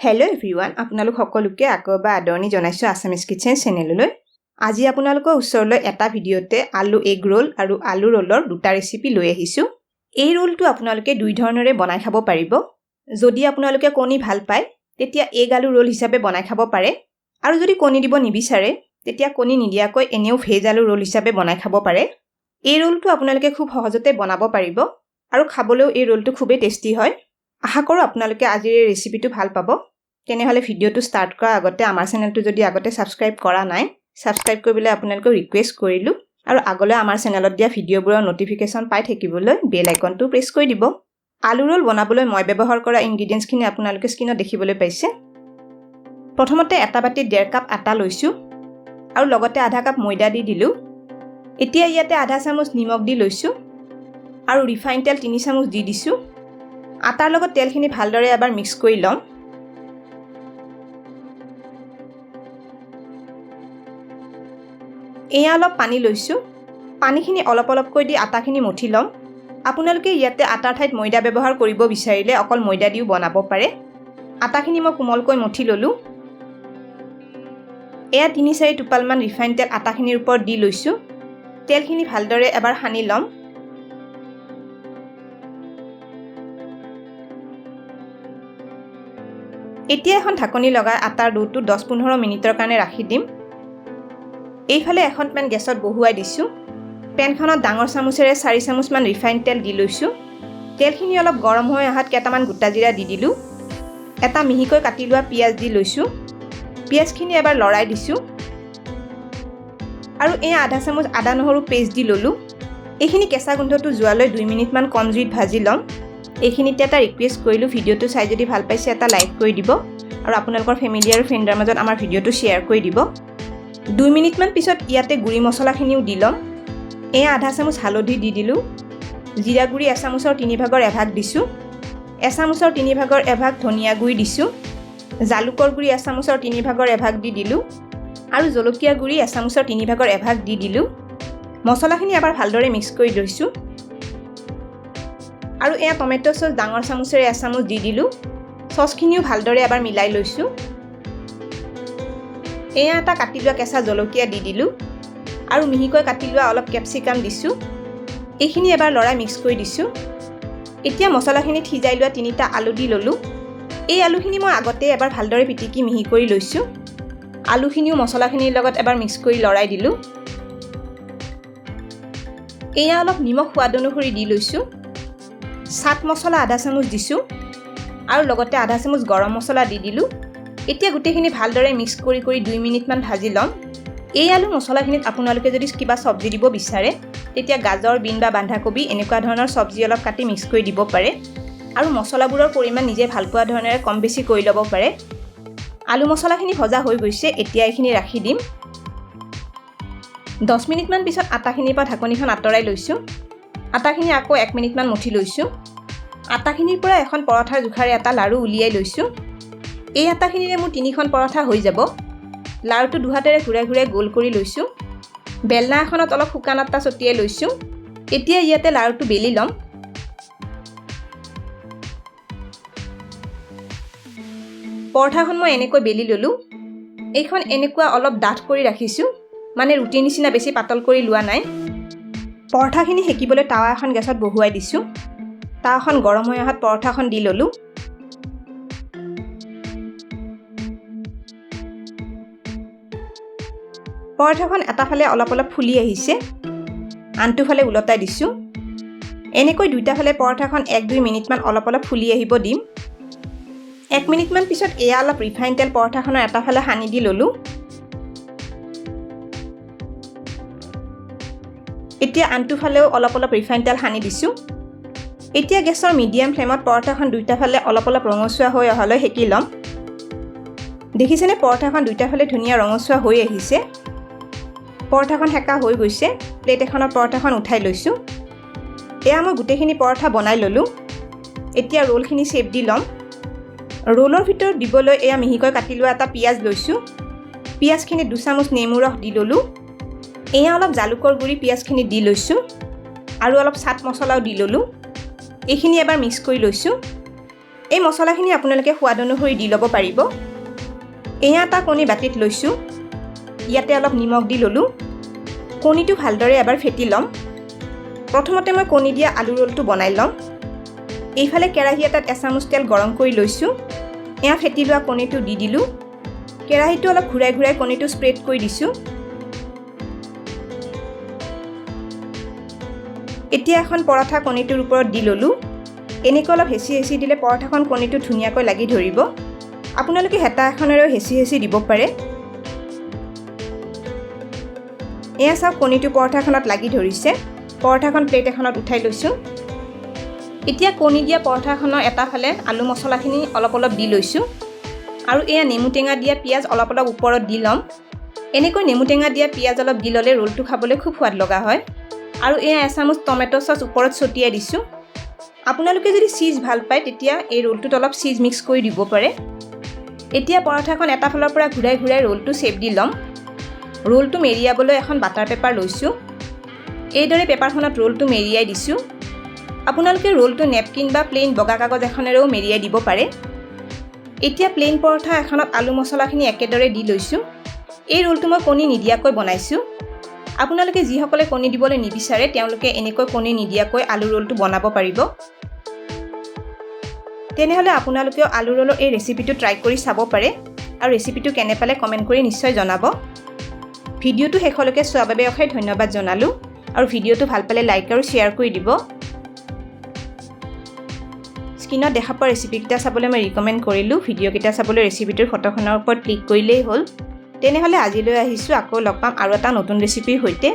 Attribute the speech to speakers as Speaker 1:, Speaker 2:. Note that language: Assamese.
Speaker 1: হেল্ল' এভৰিৱান, আপোনালোক সকলোকে আকৌ এবাৰ আদৰণি জনাইছোঁ আছামিজ কিটচেন চেনেললৈ। আজি আপোনালোকৰ ওচৰলৈ এটা ভিডিঅ'তে আলু এগ ৰোল আৰু আলু ৰোলৰ দুটা ৰেচিপি লৈ আহিছোঁ। এই ৰোলটো আপোনালোকে দুই ধৰণেৰে বনাই খাব পাৰিব। যদি আপোনালোকে কণী ভাল পায় তেতিয়া এগ আলু ৰোল হিচাপে বনাই খাব পাৰে, আৰু যদি কণী দিব নিবিচাৰে তেতিয়া কণী নিদিয়াকৈ এনেও ভেজ আলু ৰোল হিচাপে বনাই খাব পাৰে। এই ৰোলটো আপোনালোকে খুব সহজতে বনাব পাৰিব আৰু খাবলৈও এই ৰোলটো খুবেই টেষ্টি হয়। আশা কৰোঁ আপোনালোকে আজিৰ এই ৰেচিপিটো ভাল পাব। তেনেহ'লে ভিডিঅ'টো ষ্টাৰ্ট কৰাৰ আগতে আমাৰ চেনেলটো যদি আগতে ছাবস্ক্ৰাইব কৰা নাই, ছাবস্ক্ৰাইব কৰিবলৈ আপোনালোকক ৰিকুৱেষ্ট কৰিলোঁ, আৰু আগলৈ আমাৰ চেনেলত দিয়া ভিডিঅ'বোৰৰ ন'টিফিকেশ্যন পাই থাকিবলৈ বেল আইকনটো প্ৰেছ কৰি দিব। আলু ৰোল বনাবলৈ মই ব্যৱহাৰ কৰা ইনগ্ৰিডিয়েণ্টছখিনি আপোনালোকে স্ক্ৰীনত দেখিবলৈ পাইছে। প্ৰথমতে এটা বাটিত 1.5 কাপ আটা লৈছোঁ আৰু লগতে আধা কাপ ময়দা দি দিলোঁ। এতিয়া ইয়াতে আধা চামুচ নিমখ দি লৈছোঁ আৰু ৰিফাইন তেল 3 চামুচ দি দিছোঁ। আটাৰ লগত তেলখিনি ভালদৰে এবাৰ মিক্স কৰি ল'ম। এয়া অলপ পানী লৈছোঁ। পানীখিনি অলপ অলপকৈ দি আটাখিনি মঠি ল'ম। আপোনালোকে ইয়াতে আটাৰ ঠাইত ময়দা ব্যৱহাৰ কৰিব বিচাৰিলে অকল ময়দা দিও বনাব পাৰে। আটাখিনি মই কোমলকৈ মঠি ল'লোঁ। এয়া 3-4 টোপালমান ৰিফাইন তেল আটাখিনিৰ ওপৰত দি লৈছোঁ। তেলখিনি ভালদৰে এবাৰ সানি ল'ম। এতিয়া এখন ঢাকনি লগাই আটাৰ ডোটো 10-15 মিনিটৰ কাৰণে ৰাখি দিম। এইফালে এখন পেন গেছত বহুৱাই দিছোঁ। পেনখনত ডাঙৰ চামুচেৰে 4 চামুচমান ৰিফাইন তেল দি লৈছোঁ। তেলখিনি অলপ গৰম হৈ অহাত কেইটামান গোটা জিৰা দি দিলোঁ। এটা মিহিকৈ কাটি লোৱা পিঁয়াজ দি লৈছোঁ। পিঁয়াজখিনি এবাৰ লৰাই দিছোঁ আৰু এই আধা চামুচ আদা নহৰু পেষ্ট দি ল'লোঁ। এইখিনি কেঁচা গোন্ধটো যোৱালৈ 2 মিনিটমান কম জুইত ভাজি ল'ম। এইখিনিতে এটা ৰিকুৱেষ্ট কৰিলোঁ, ভিডিঅ'টো চাই যদি ভাল পাইছে এটা লাইক কৰি দিব আৰু আপোনালোকৰ ফেমিলি আৰু ফ্ৰেণ্ডৰ মাজত আমাৰ ভিডিঅ'টো শ্বেয়াৰ কৰি দিব। 2 মিনিটমান পিছত ইয়াতে গুড়ি মছলাখিনিও দি ল'ম। এয়া আধা চামুচ হালধি দি দিলোঁ। জিৰা গুড়ি 1 চামুচৰ 3/4 এভাগ দিছোঁ। 1 চামুচৰ 3/4 এভাগ ধনিয়া গুড়ি দিছোঁ। জালুকৰ গুড়ি 1 চামুচৰ 3/4 এভাগ দি দিলোঁ আৰু জলকীয়া গুড়ি 1 চামুচৰ 3/4 এভাগ দি দিলোঁ। মছলাখিনি এবাৰ ভালদৰে মিক্স কৰি লৈছোঁ আৰু এয়া টমেটো চচ ডাঙৰ চামুচেৰে 1 চামুচ দি দিলোঁ। চচখিনিও ভালদৰে এবাৰ মিলাই লৈছোঁ। এয়া এটা কাটি লোৱা কেঁচা জলকীয়া দি দিলোঁ আৰু মিহিকৈ কাটি লোৱা অলপ কেপচিকাম দিছোঁ। এইখিনি এবাৰ লৰাই মিক্স কৰি দিছোঁ। এতিয়া মছলাখিনিত সিজাই লোৱা 3টা আলু দি ল'লোঁ। এই আলুখিনি মই আগতে এবাৰ ভালদৰে পিটিকি মিহি কৰি লৈছোঁ। আলুখিনিও মছলাখিনিৰ লগত এবাৰ মিক্স কৰি লৰাই দিলোঁ। এয়া অলপ নিমখ সোৱাদ অনুসৰি দি লৈছোঁ। চাট মছলা আধা চামুচ দিছোঁ আৰু লগতে আধা চামুচ গৰম মছলা দি দিলোঁ। এতিয়া গোটেইখিনি ভালদৰে মিক্স কৰি 2 মিনিটমান ভাজি ল'ম। এই আলু মছলাখিনিত আপোনালোকে যদি কিবা চব্জি দিব বিচাৰে তেতিয়া গাজৰ, বিন বা বন্ধাকবি এনেকুৱা ধৰণৰ চব্জি অলপ কাটি মিক্স কৰি দিব পাৰে, আৰু মছলাবোৰৰ পৰিমাণ নিজে ভাল পোৱা ধৰণেৰে কম বেছি কৰি ল'ব পাৰে। আলু মছলাখিনি ভজা হৈ গৈছে। এতিয়া এইখিনি ৰাখি দিম। 10 মিনিটমান পিছত আটাখিনিৰ পৰা ঢাকনিখন আঁতৰাই লৈছোঁ। আটাখিনি আকৌ 1 মিনিটমান মঠি লৈছোঁ। আটাখিনিৰ পৰা এখন পৰঠাৰ জোখাৰে এটা লাড়ু উলিয়াই লৈছোঁ। এই আটাখিনিৰে মোৰ 3খন পৰঠা হৈ যাব। লাড়ুটো দুহাতেৰে ঘূৰাই ঘূৰাই গোল কৰি লৈছোঁ। বেলনা এখনত অলপ শুকান আটা ছটিয়াই লৈছোঁ। এতিয়া ইয়াতে লাড়ুটো বেলি ল'ম। পৰঠাখন মই এনেকৈ বেলি ল'লোঁ। এইখন এনেকুৱা অলপ ডাঠ কৰি ৰাখিছোঁ, মানে ৰুটিৰ নিচিনা বেছি পাতল কৰি লোৱা নাই। পৰঠাখিনি সেকিবলৈ টাৱা এখন গেছত বহুৱাই দিছোঁ। টাৱাখন গৰম হৈ অহাত পৰঠাখন দি ল'লোঁ। পৰঠাখন এটা ফালে অলপ অলপ ফুলি আহিছে, আনটো ফালে ওলটাই দিছোঁ। এনেকৈ দুইটা ফালে পৰঠাখন 1-2 মিনিটমান অলপ অলপ ফুলি আহিব দিম। 1 মিনিটমান পিছত এয়া অলপ ৰিফাইন তেল পৰঠাখনৰ এটা ফালে সানি দি ল'লোঁ। এতিয়া আনটো ফালেও অলপ অলপ ৰিফাইন তেল সানি দিছোঁ। এতিয়া গেছৰ মিডিয়াম ফ্লেমত পৰঠাখন দুইটা ফালে অলপ অলপ ৰঙচুৱা হৈ অহালৈ সেকি ল'ম। দেখিছেনে পৰঠাখন দুইটা ফালে ধুনীয়া ৰঙচুৱা হৈ আহিছে। পৰঠাখন সেকা হৈ গৈছে। প্লেট এখনত পৰঠাখন উঠাই লৈছোঁ। এয়া মই গোটেইখিনি পৰঠা বনাই ল'লোঁ। এতিয়া ৰোলখিনি শ্বেপ দি ল'ম। ৰোলৰ ভিতৰত দিবলৈ এয়া মিহিকৈ কাটি লোৱা এটা পিঁয়াজ লৈছোঁ। পিঁয়াজখিনিত 2 চামুচ নেমু ৰস দি ল'লোঁ। এয়া অলপ জালুকৰ গুড়ি পিঁয়াজখিনি দি লৈছোঁ আৰু অলপ চাট মছলাও দি ল'লোঁ। এইখিনি এবাৰ মিক্স কৰি লৈছোঁ। এই মছলাখিনি আপোনালোকে সোৱাদ অনুসৰি দি ল'ব পাৰিব। এয়া এটা কণী বাতিত লৈছোঁ। ইয়াতে অলপ নিমখ দি ল'লোঁ। কণীটো ভালদৰে এবাৰ ফেটি ল'ম। প্ৰথমতে মই কণী দিয়া আলু ৰোলটো বনাই ল'ম। এইফালে কেৰাহী এটাত এচামুচ তেল গৰম কৰি লৈছোঁ। এয়া ফেটি লোৱা কণীটো দি দিলোঁ। কেৰাহীটো অলপ ঘূৰাই ঘূৰাই কণীটো স্প্ৰেড কৰি দিছোঁ। এতিয়া এখন পৰঠা কণীটোৰ ওপৰত দি ল'লোঁ। এনেকৈ অলপ হেঁচি হেঁচি দিলে পৰঠাখন কণীটো ধুনীয়াকৈ লাগি ধৰিব। আপোনালোকে হেতা এখনেৰেও হেঁচি হেঁচি দিব পাৰে। এয়া চাওক কণীটো পৰঠাখনত লাগি ধৰিছে। পৰঠাখন প্লেট এখনত উঠাই লৈছোঁ। এতিয়া কণী দিয়া পৰঠাখনৰ এটা ফালে আলু মছলাখিনি অলপ অলপ দি লৈছোঁ আৰু এয়া নেমু টেঙা দিয়া পিঁয়াজ অলপ অলপ ওপৰত দি ল'ম। এনেকৈ নেমু টেঙা দিয়া পিঁয়াজ অলপ দি ল'লে ৰোলটো খাবলৈ খুব সোৱাদ লগা হয়। আৰু এয়া এচামুচ টমেটো চচ ওপৰত ছটিয়াই দিছোঁ। আপোনালোকে যদি চীজ ভাল পায় তেতিয়া এই ৰোলটোত অলপ চীজ মিক্স কৰি দিব পাৰে। এতিয়া পৰঠাখন এটা ফালৰ পৰা ঘূৰাই ঘূৰাই ৰোলটো শ্বেপ দি ল'ম। ৰোলটো মেৰিয়াবলৈ এখন বাটাৰ পেপাৰ লৈছোঁ। এইদৰে পেপাৰখনত ৰোলটো মেৰিয়াই দিছোঁ। আপোনালোকে ৰোলটো নেপকিন বা প্লেইন বগা কাগজ এখনেৰেও মেৰিয়াই দিব পাৰে। এতিয়া প্লেইন পৰঠা এখনত আলু মছলাখিনি একেদৰে দি লৈছোঁ। এই ৰোলটো মই কণী নিদিয়াকৈ বনাইছোঁ। আপোনালোকে যিসকলে কণী দিবলৈ নিবিচাৰে তেওঁলোকে এনেকৈ কণী নিদিয়াকৈ আলু ৰোলটো বনাব পাৰিব। তেনেহ'লে আপোনালোকেও আলু ৰোলৰ এই ৰেচিপিটো ট্ৰাই কৰি চাব পাৰে আৰু ৰেচিপিটো কেনে পালে কমেণ্ট কৰি নিশ্চয় জনাব। ভিডিঅ'টো শেষলৈকে চোৱাৰ বাবে অশেষ ধন্যবাদ জনালোঁ আৰু ভিডিঅ'টো ভাল পালে লাইক আৰু শ্বেয়াৰ কৰি দিব। স্ক্ৰীনত দেখা পোৱা ৰেচিপিকেইটা চাবলৈ মই ৰিকমেণ্ড কৰিলোঁ। ভিডিঅ'কেইটা চাবলৈ ৰেচিপিটোৰ ফটোখনৰ ওপৰত ক্লিক কৰিলেই হ'ল। তেনেহ'লে আজিলৈ আহিছোঁ। আকৌ লগ পাম আৰু এটা নতুন ৰেচিপিৰ সৈতে।